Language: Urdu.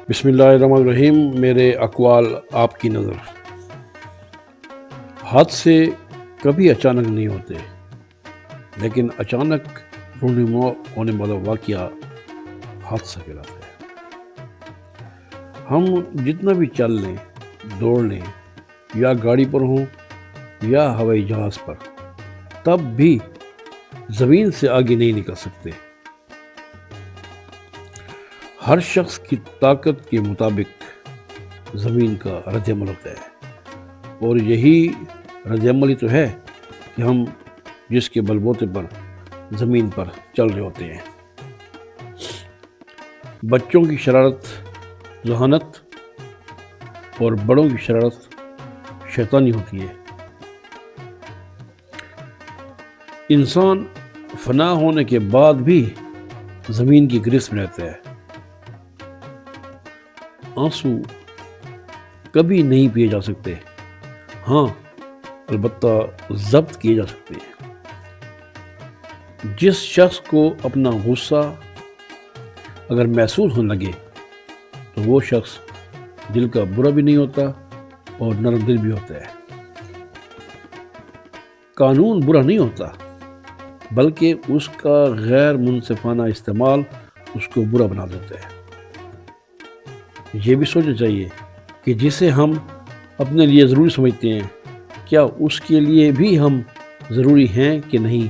بسم اللہ الرحمن الرحیم۔ میرے اقوال آپ کی نظر۔ حادثے کبھی اچانک نہیں ہوتے، لیکن اچانک رونما ہونے والا واقعہ حادثہ کہلاتا ہے۔ ہم جتنا بھی چل لیں، دوڑ لیں، یا گاڑی پر ہوں یا ہوائی جہاز پر، تب بھی زمین سے آگے نہیں نکل سکتے۔ ہر شخص کی طاقت کے مطابق زمین کا رد عمل ہوتا ہے، اور یہی رد عمل ہی تو ہے کہ ہم جس کے بل بوتے پر زمین پر چل رہے ہوتے ہیں۔ بچوں کی شرارت ذہانت اور بڑوں کی شرارت شیطانی ہوتی ہے۔ انسان فنا ہونے کے بعد بھی زمین کی گرفت میں رہتا ہے۔ آنسو کبھی نہیں پیے جا سکتے، ہاں البتہ ضبط کیے جا سکتے ہیں۔ جس شخص کو اپنا غصہ اگر محسوس ہونے لگے تو وہ شخص دل کا برا بھی نہیں ہوتا اور نرم دل بھی ہوتا ہے۔ قانون برا نہیں ہوتا، بلکہ اس کا غیر منصفانہ استعمال اس کو برا بنا دیتا ہے۔ یہ بھی سوچنا چاہیے کہ جسے ہم اپنے لیے ضروری سمجھتے ہیں، کیا اس کے لیے بھی ہم ضروری ہیں کہ نہیں۔